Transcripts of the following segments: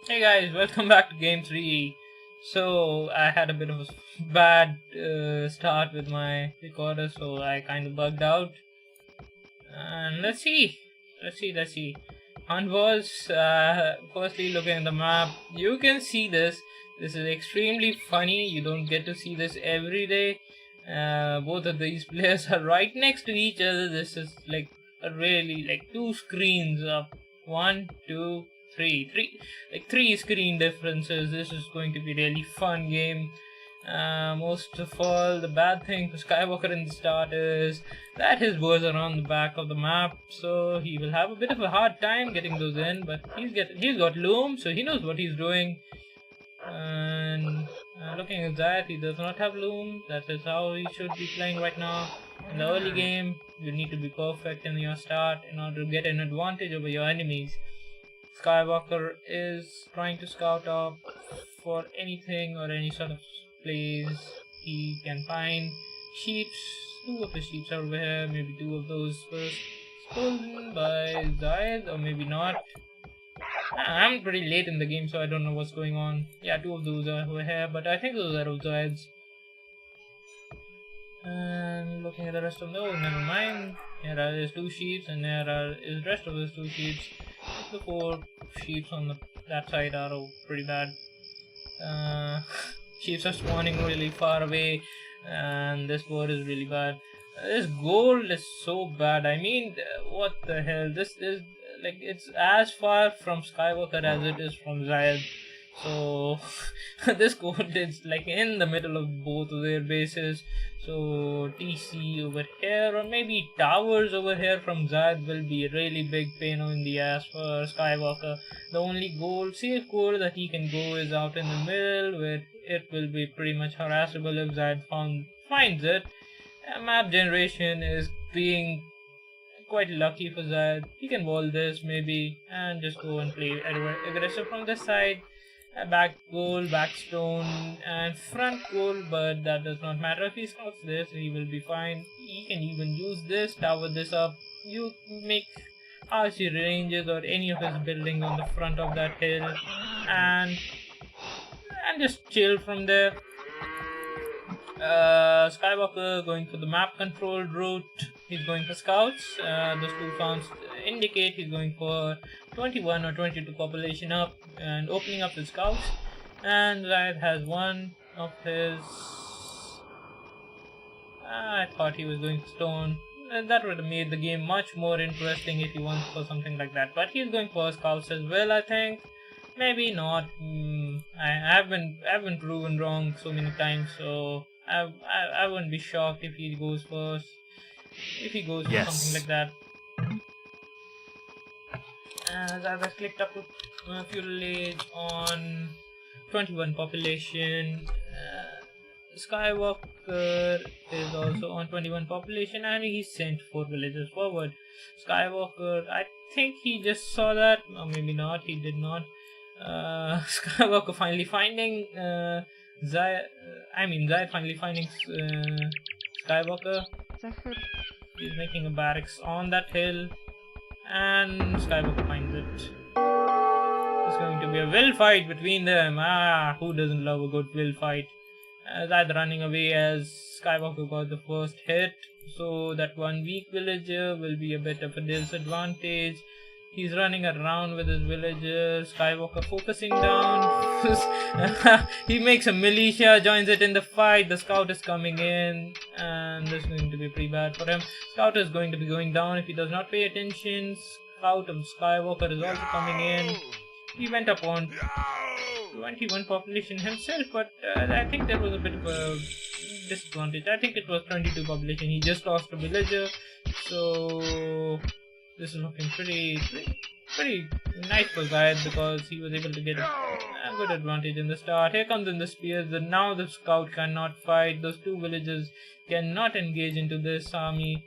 Hey guys, welcome back to game 3. So I had a bit of a bad start with my recorder, so I kind of bugged out. And let's see. Hunt was firstly looking at the map. You can see this. This is extremely funny. You don't get to see this every day. Both of these players are right next to each other. This is like a really like two screens up. One, two, three, like three screen differences. This is going to be really fun game. Most of all, the bad thing for Skywalker in the start is that his bows are on the back of the map, so he will have a bit of a hard time getting those in. But he's got loom, so he knows what he's doing. And looking at that, he does not have loom. That is how he should be playing right now. In the early game, you need to be perfect in your start in order to get an advantage over your enemies. Skywalker is trying to scout up for anything or any sort of place he can find. Sheeps, two of the sheeps are over here. Maybe two of those were stolen by Zaid, or maybe not. I'm pretty late in the game, so I don't know what's going on. Yeah, two of those are over here, but I think those are of Zaid's. And looking at the rest of them, oh, never mind. Here are his two sheeps, and there is the rest of his two sheeps. The four sheeps on that side are pretty bad. Sheeps are spawning really far away, and this board is really bad. This gold is so bad. I mean, what the hell? This is like it's as far from Skywalker as it is from Zaid. So this gold is like in the middle of both of their bases. So TC over here, or maybe towers over here from Zaid will be a really big pain in the ass for Skywalker. The only safe goal that he can go is out in the middle, where it will be pretty much harassable if Zaid finds it. Map generation is being quite lucky for Zaid. He can wall this maybe and just go and play aggressive from this side. Back goal, back stone, and front goal, but that does not matter. If he scouts this, he will be fine. He can even use this, tower this up. You make archery ranges or any of his buildings on the front of that hill, and just chill from there. Skywalker going for the map controlled route. He's going for scouts. Those two sounds indicate he's going for 21 or 22 population up and opening up his scouts. And Zaid has one of his. I thought he was going for stone. And that would have made the game much more interesting if he wants for something like that. But he's going for scouts as well, I think. Maybe not. I've been proven wrong so many times, so I wouldn't be shocked if he goes first. If he goes for something like that. As I clicked up to fuel age on 21 population. Skywalker is also on 21 population, and he sent 4 villagers forward. Skywalker, I think he just saw that, or maybe not, he did not. Skywalker finally finding Zaid finally finding Skywalker. He's making a barracks on that hill, and Skywalker finds it. It's going to be a will fight between them. Who doesn't love a good will fight? Zaid running away as Skywalker got the first hit, so that one weak villager will be a bit of a disadvantage. He's running around with his villagers. Skywalker focusing down. He makes a militia, joins it in the fight. The scout is coming in, and this is going to be pretty bad for him. Scout is going to be going down if he does not pay attention. Scout of Skywalker is also coming in. He went up on 21 population himself, but I think there was a bit of a disadvantage. I think it was 22 population. He just lost a villager, so this is looking pretty nice for Zaid because he was able to get a good advantage in the start. Here comes in the spears. Now the scout cannot fight. Those two villagers cannot engage into this army.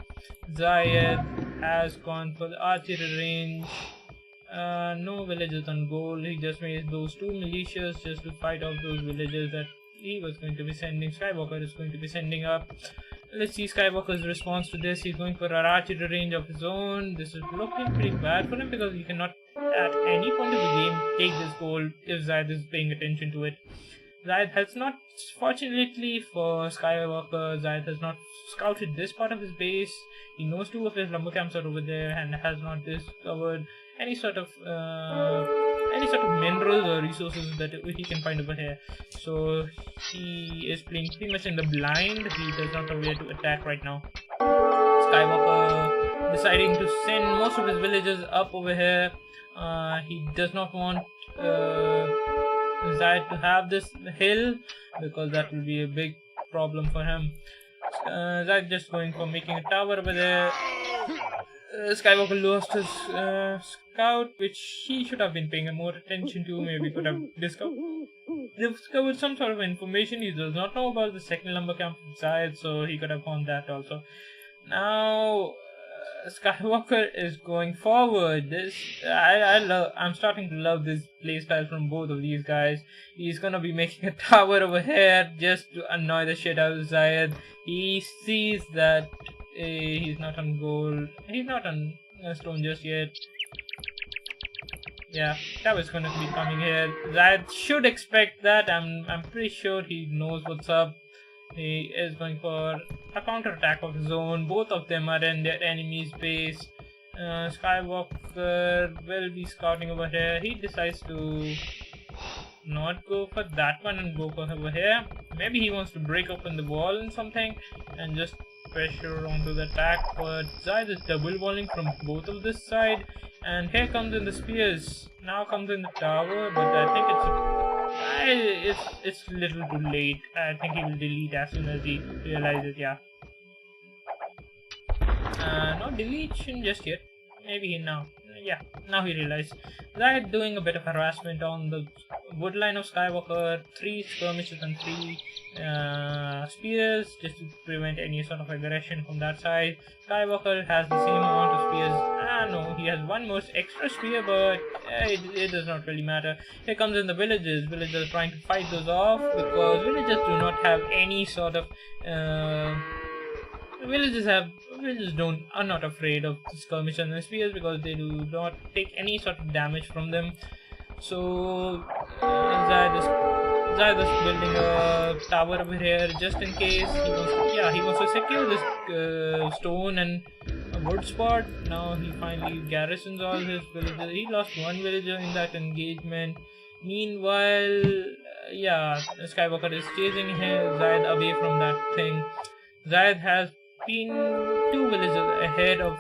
Zaid has gone for the archery range. No villagers on goal. He just made those two militias just to fight off those villagers that he was going to be sending. Skywalker is going to be sending up. Let's see Skywalker's response to this. He's going for an archery range of his own. This is looking pretty bad for him because he cannot at any point of the game take this gold if Zaid is paying attention to it. Zaid has not, fortunately for Skywalker, Zaid has not scouted this part of his base. He knows two of his lumber camps are over there and has not discovered any sort of minerals or resources that he can find over here. So he is playing pretty much in the blind. He does not know where to attack right now. Skywalker deciding to send most of his villagers up over here. He does not want Zaid to have this hill because that will be a big problem for him. Zaid just going for making a tower over there. Skywalker lost his scout, which he should have been paying more attention to. Maybe could have discovered some sort of information. He does not know about the second lumber camp of Zaid, so he could have found that also. Now Skywalker is going forward. I'm starting to love this playstyle from both of these guys. He's gonna be making a tower over here just to annoy the shit out of Zaid. He sees that he's not on gold. He's not on stone just yet. Yeah, that was gonna be coming here. Zaid should expect that. I'm pretty sure he knows what's up. He is going for a counter attack of his own. Both of them are in their enemy's base. Skywalker will be scouting over here. He decides to not go for that one and go for over here. Maybe he wants to break open the wall and something and just pressure onto the attack. But Zaid is double walling from both of this side. And here comes in the spears. Now comes in the tower, but I think it's a little too late. I think he will delete as soon as he realizes. Yeah. Not deletion just yet. Maybe now. Yeah, now he realized. Zaid doing a bit of harassment on the wood line of Skywalker. 3 skirmishes and 3 spears just to prevent any sort of aggression from that side. Skywalker has the same amount of spears. No, he has one more extra spear, but it does not really matter. Here comes in the villagers. Villagers are trying to fight those off because villagers do not have any sort of villagers are not afraid of skirmishes and spears because they do not take any sort of damage from them. So Zaid is building a tower over here just in case he wants to secure this stone and wood spot. Now he finally garrisons all his villagers. He lost one villager in that engagement. Meanwhile, Skywalker is chasing Zaid away from that thing. Zaid has been 2 villagers ahead of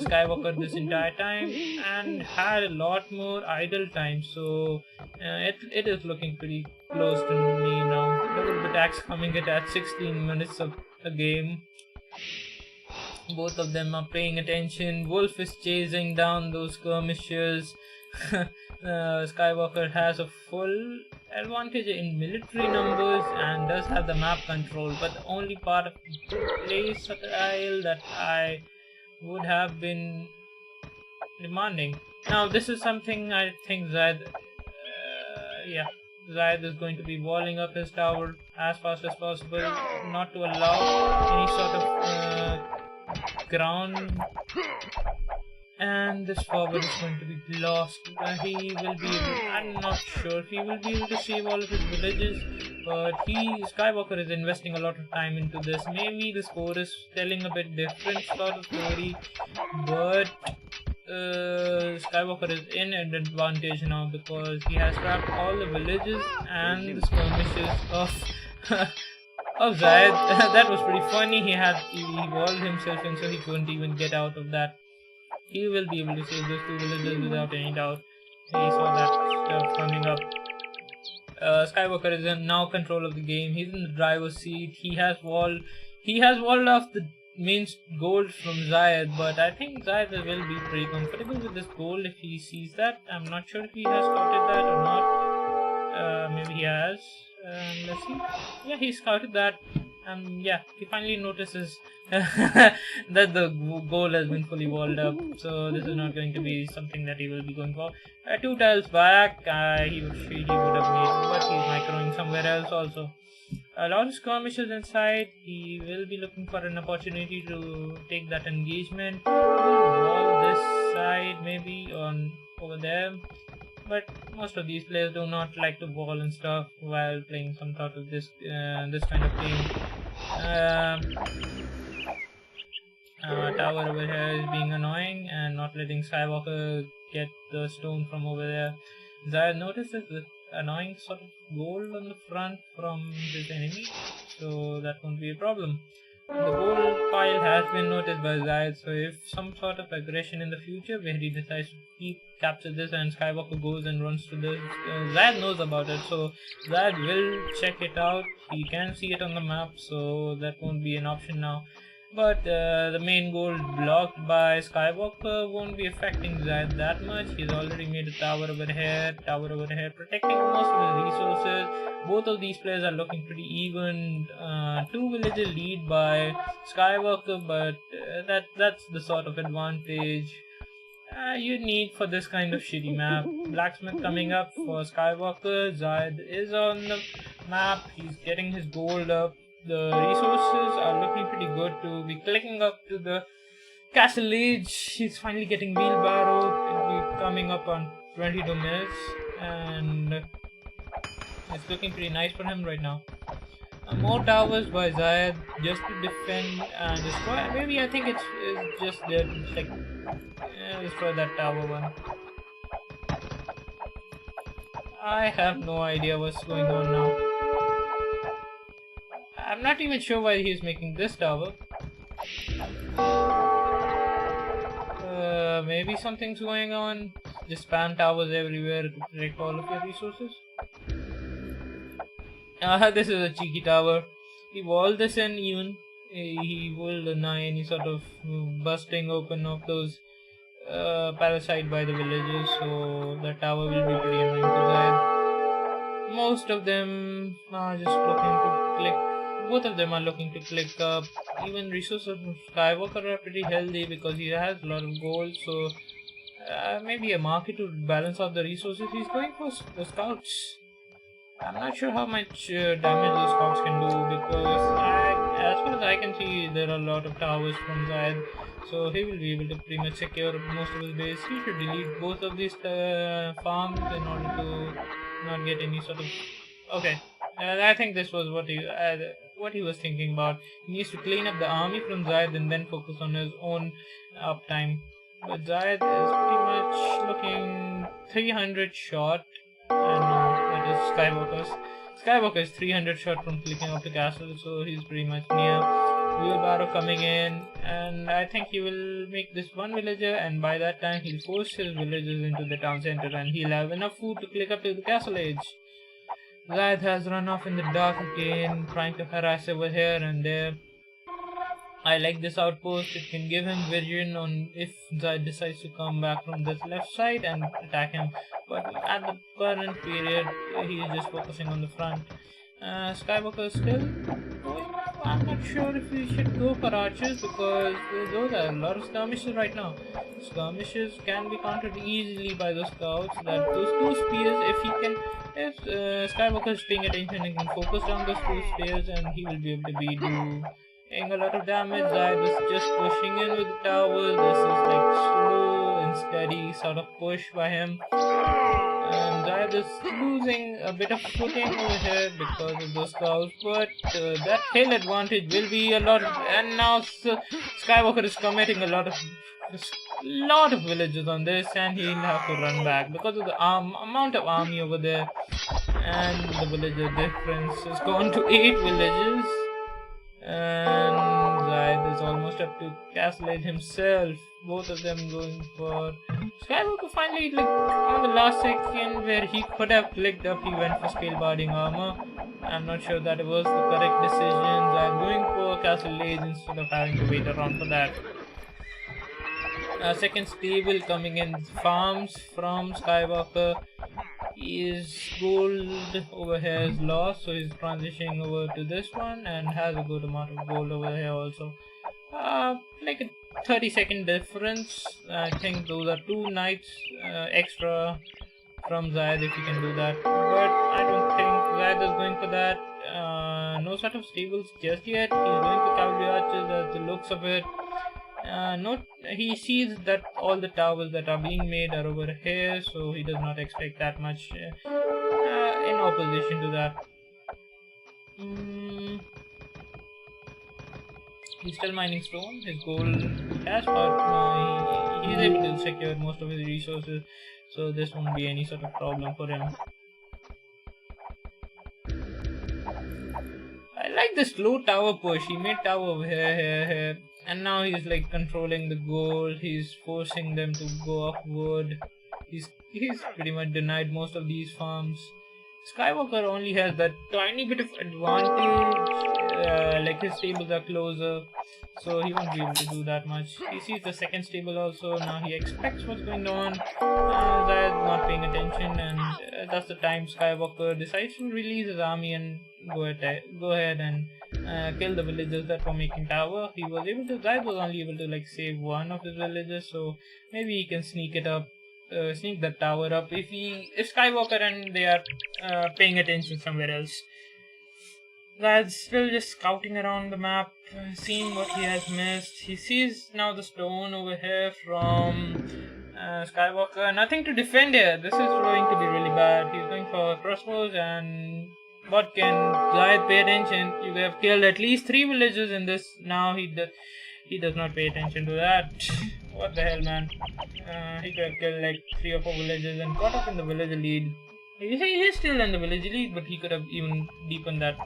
Skywalker this entire time and had a lot more idle time, so it is looking pretty close to me now. Double attacks coming at 16 minutes of a game. Both of them are paying attention. Wolf is chasing down those skirmishers. Skywalker has a full advantage in military numbers and does have the map control, but the only part of the play style that I would have been demanding. Now this is something I think Zaid is going to be walling up his tower as fast as possible, not to allow any sort of ground, and this forward is going to be lost. I'm not sure if he will be able to save all of his villages, but Skywalker is investing a lot of time into this. Maybe the score is telling a bit different sort of story, but Skywalker is in an advantage now because he has trapped all the villages and the skirmishes of Zaid. That was pretty funny. He walled himself in so he couldn't even get out of that. He will be able to save those 2 villagers without any doubt. He saw that stuff coming up. Skywalker is in now control of the game. He's in the driver's seat. He has walled off the main gold from Zaid, but I think Zaid will be pretty comfortable with this gold if he sees that. I'm not sure if he has scouted that or not. Maybe he has. Let's see. Yeah, he scouted that. He finally notices that the goal has been fully walled up, so this is not going to be something that he will be going for. 2 tiles back, he would have made, but he's microing somewhere else also. A lot of skirmishes inside. He will be looking for an opportunity to take that engagement. He will wall this side maybe on over there. But most of these players do not like to wall and stuff while playing some sort of this kind of game. Tower over here is being annoying and not letting Skywalker get the stone from over there. Zaid notices this annoying sort of gold on the front from his enemy, so that won't be a problem. The gold pile has been noticed by Zaid, so if some sort of aggression in the future where he decides to capture this and Skywalker goes and runs to this, Zaid knows about it, so Zaid will check it out. He can see it on the map, so that won't be an option now. But the main goal blocked by Skywalker won't be affecting Zaid that much. He's already made a tower over here, protecting most of his resources. Both of these players are looking pretty even. Two villages lead by Skywalker, but that's the sort of advantage you need for this kind of shitty map. Blacksmith coming up for Skywalker. Zaid is on the map. He's getting his gold up. The resources are looking pretty good to be clicking up to the castle age. He's finally getting wheelbarrow. It'll be coming up on 22 minutes, and it's looking pretty nice for him right now. More towers by Zaid just to defend and destroy. Maybe I think it's just there to like destroy that tower one. I have no idea what's going on now. I'm not even sure why he's making this tower. Maybe something's going on. Just spam towers everywhere to protect all of your resources. This is a cheeky tower. He walled this in even. He will deny any sort of busting open of those parasite by the villagers, so the tower will be pretty annoying to Zaid. Most of them are just looking to click. Both of them are looking to click up. Even resources of Skywalker are pretty healthy because he has a lot of gold, so maybe a market to balance out the resources. He's going for the scouts. I'm not sure how much damage those scouts can do because as far as I can see, there are a lot of towers from Zaid, so he will be able to pretty much secure most of his base. He should delete both of these farms in order to not get any sort of... Okay, I think this was what he was thinking about. He needs to clean up the army from Zaid and then focus on his own uptime. But Zaid is pretty much looking 300 short. That is Skywalker's. Skywalker is 300 short from clicking up the castle, so he's pretty much near. Wheelbarrow coming in, and I think he will make this one villager, and by that time he'll force his villagers into the town center and he'll have enough food to click up to the castle edge. Zaid has run off in the dark again, trying to harass over here and there. I like this outpost. It can give him vision on if Zaid decides to come back from this left side and attack him. But at the current period, he is just focusing on the front. Skywalker is still going. I'm not sure if we should go for archers because those are a lot of skirmishes right now. Skirmishes can be countered easily by those scouts. That those two spears, if Skywalker is paying attention, he can focus down those two spears and he will be able to be doing a lot of damage. Zaid is just pushing in with the towers. This is like slow and steady sort of push by him. And Zaid is losing a bit of footing over here because of those scouts, but that hill advantage will be a lot. And now Skywalker is committing a lot of villages on this, and he'll have to run back because of the amount of army over there. And the villager difference has gone to 8 villages. And Zaid is almost up to Castle Edge himself. Both of them going for Skywalker. Finally, like on the last second where he could have clicked up, he went for scale barding armor. I'm not sure that it was the correct decision. Zaid going for Castle Edge instead of having to wait around for that. Second stable coming in farms from Skywalker. His gold over here is lost, so he's transitioning over to this one and has a good amount of gold over here also. Like a 30-second difference. I think those are 2 knights extra from Zaid if you can do that. But I don't think Zaid is going for that. No sort of stables just yet. He's going to cavalry archers at the looks of it. he sees that all the towers that are being made are over here, so he does not expect that much in opposition to that. He's still mining stone. His goal has, but he is able to secure most of his resources, so this won't be any sort of problem for him. I like the slow tower push. He made tower over here, and now he's like controlling the gold. He's forcing them to go upward. He's pretty much denied most of these farms. Skywalker only has that tiny bit of advantage, like his stables are closer, so he won't be able to do that much. He sees the second stable also. Now he expects what's going on. Zaid not paying attention, and that's the time Skywalker decides to release his army and go ahead and kill the villagers that were making tower. Zaid was only able to like save one of his villagers, so maybe he can sneak the tower up if Skywalker and they are paying attention somewhere else. Zaid's still just scouting around the map, seeing what he has missed. He sees now the stone over here from Skywalker. Nothing to defend here. This is going to be really bad. He's going for crossbows, and what can Zaid pay attention? You have killed at least 3 villagers in this. Now he does not pay attention to that. What the hell, man? He could have killed like 3 or 4 villagers and got up in the villager lead. He's still in the village lead, but he could have even deepened that.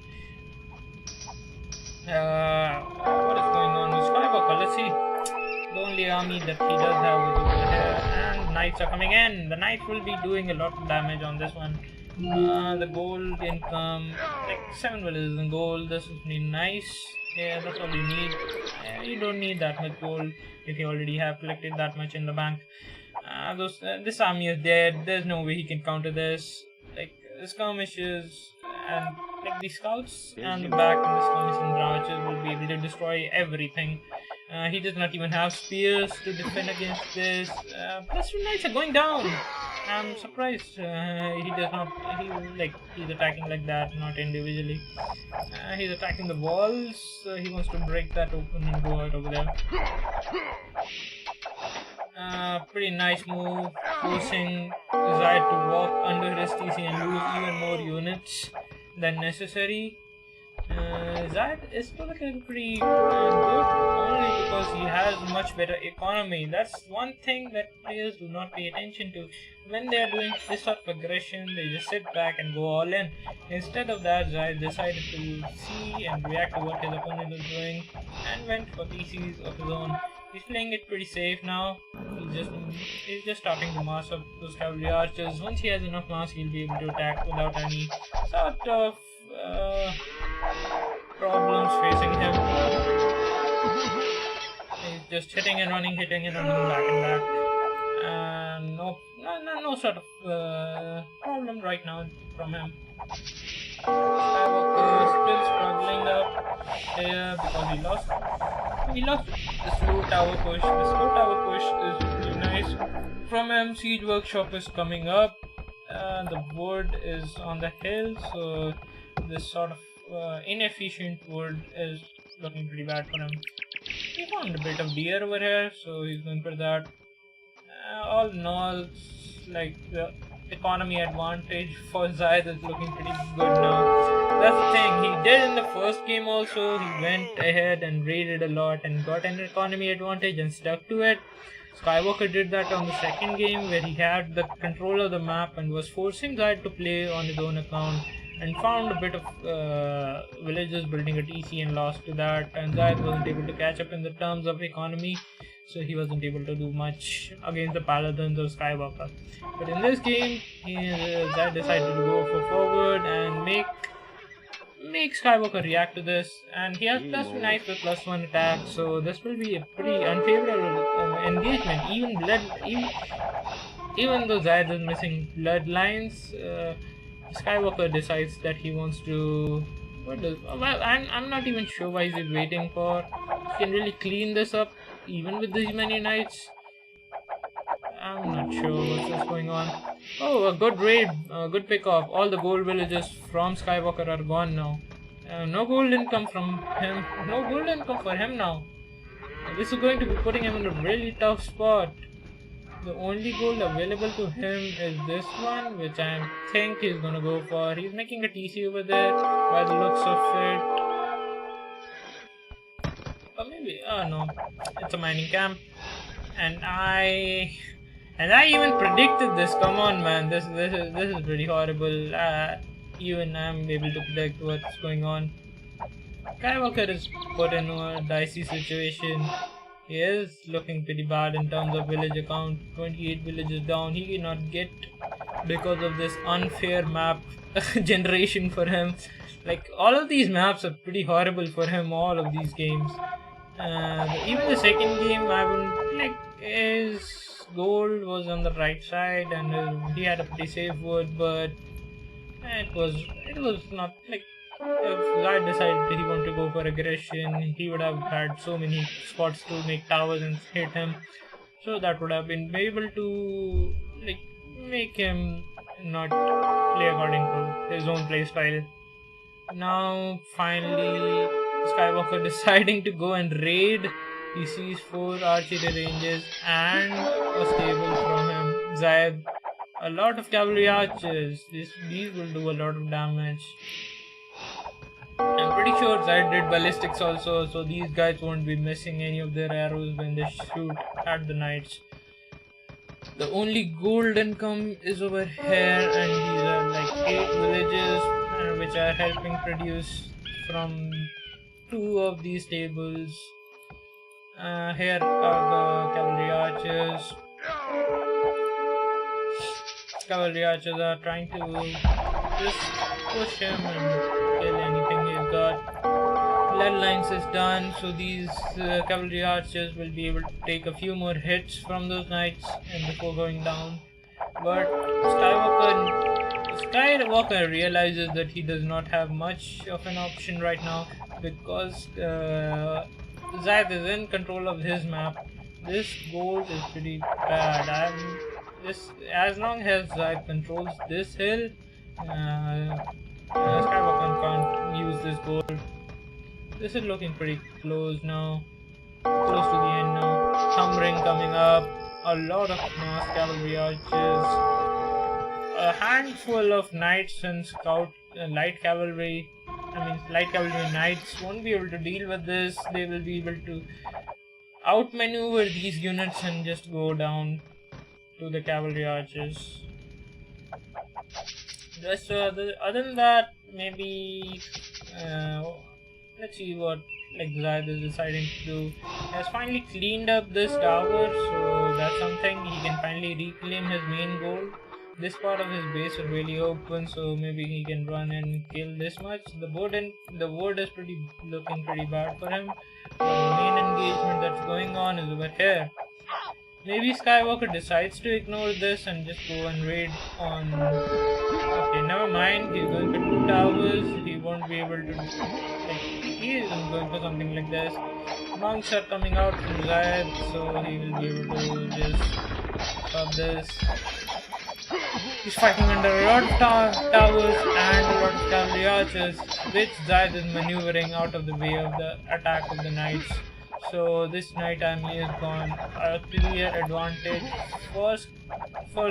What is going on with Skywalker? Let's see. The only army that he does have is over here, and knights are coming in. The knights will be doing a lot of damage on this one. The gold income, like 7 villages in gold. This would be nice. Yeah, that's all you need. You don't need that much gold if you already have collected that much in the bank. This army is dead. There's no way he can counter this. Like the skirmishes and like the scouts and the back and the skirmishes and branches will be able to destroy everything. He does not even have spears to defend against this. Plus 2 knights are going down. I'm surprised he does not. He's attacking like that, not individually. He's attacking the walls. He wants to break that open and go out over there. Pretty nice move, forcing Zaid to walk under his TC and lose even more units than necessary. Zaid is still looking pretty good, only because he has much better economy. That's one thing that players do not pay attention to. When they are doing this sort of aggression, they just sit back and go all in. Instead of that, Zaid decided to see and react to what his opponent was doing and went for TCs of his own. He's playing it pretty safe now. He's just starting to mass up those cavalry archers. Once he has enough mass, he'll be able to attack without any sort of problems facing him. He's just hitting and running, back and back. And no sort of problem right now from him. Skywalker is still struggling up here because he lost the slow tower push. The slow tower push is really nice. From him, siege workshop is coming up. The wood is on the hill, so this sort of inefficient wood is looking pretty bad for him. He found a bit of deer over here, so he's going for that. All in all, like the economy advantage for Zaid is looking pretty good now. That's the thing, he did in the first game also. He went ahead and raided a lot and got an economy advantage and stuck to it. Skywalker did that on the second game, where he had the control of the map and was forcing Zaid to play on his own account, and found a bit of villagers building a TC and lost to that, and Zaid wasn't able to catch up in the terms of economy, so he wasn't able to do much against the paladins of Skywalker. But in this game, Zaid decided to go for forward and make Skywalker react to this, and he has +2 knights with +1 attack, so this will be a pretty unfavorable engagement. Even though Zaid is missing bloodlines, Skywalker decides that he wants to. I'm not even sure why he's waiting for. He can really clean this up even with these many knights. I'm not sure what's going on. Oh, a good raid, a good pick off. All the gold villages from Skywalker are gone now. No gold income from him. No gold income for him now. This is going to be putting him in a really tough spot. The only gold available to him is this one, which I think he's gonna go for. He's making a TC over there by the looks of it. Or maybe, oh no, it's a mining camp. And I even predicted this. Come on, man, this is pretty horrible. Even I'm able to predict what's going on. Skywalker is put in a dicey situation. He is looking pretty bad in terms of village count. 28 villages down. He cannot get because of this unfair map generation for him. Like, all of these maps are pretty horrible for him, all of these games. Even the second game, I wouldn't like, his gold was on the right side and he had a pretty safe wood, but it was not like, if Zaid decided he wanted to go for aggression, he would have had so many spots to make towers and hit him. So that would have been able to like make him not play according to his own play style. Now finally Skywalker deciding to go and raid. He sees 4 archery ranges and a stable from him. Zaid, a lot of cavalry archers. These will do a lot of damage. I'm pretty sure Zaid did ballistics also, so these guys won't be missing any of their arrows when they shoot at the knights. The only gold income is over here, and these are like 8 villages which are helping produce from 2 of these tables. Here are the cavalry archers. Cavalry archers are trying to just push him and kill anything he's got. Bloodlines is done, so these cavalry archers will be able to take a few more hits from those knights and before going down. But Skywalker realizes that he does not have much of an option right now because Zaid is in control of his map. This gold is pretty bad. As long as Zaid controls this hill, Skywalker can't use this gold. This is looking pretty close now. Close to the end now. Thumb ring coming up. A lot of mass cavalry archers. A handful of knights and light cavalry knights won't be able to deal with this. They will be able to outmaneuver these units and just go down to the cavalry archers. Just other than that, maybe let's see what Zaid is deciding to do. He has finally cleaned up this tower, so that's something. He can finally reclaim his main goal. This part of his base is really open, so maybe he can run and kill this much. The wood is looking pretty bad for him. But the main engagement that's going on is over here. Maybe Skywalker decides to ignore this and just go and raid on. Okay, never mind. He's going for 2 towers. He won't be able to. He isn't going for something like this. Monks are coming out from Zaid, so he will be able to just stop this. He's fighting under a lot of towers and a lot of cavalry archers, which Zaid is maneuvering out of the way of the attack of the knights. So this night army has gone a clear advantage for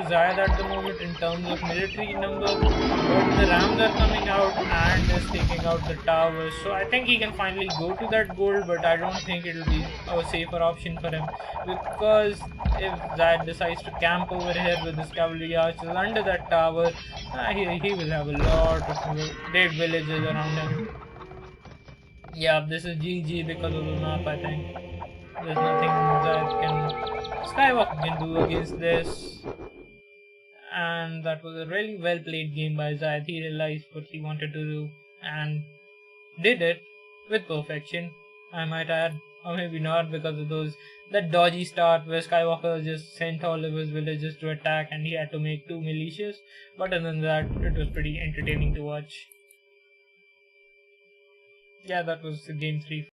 Zaid at the moment in terms of military number, but the Rams are coming out and just taking out the towers. So I think he can finally go to that gold, but I don't think it will be a safer option for him, because if Zaid decides to camp over here with his cavalry archers under that tower, he will have a lot of dead villages around him. Yeah, this is GG because of the map, I think. There's nothing that Skywalker can do against this. And that was a really well played game by Zaid. He realized what he wanted to do and did it with perfection, I might add. Or maybe not, because of that dodgy start where Skywalker just sent all of his villagers to attack and he had to make 2 militias. But other than that, it was pretty entertaining to watch. Yeah, that was game 3.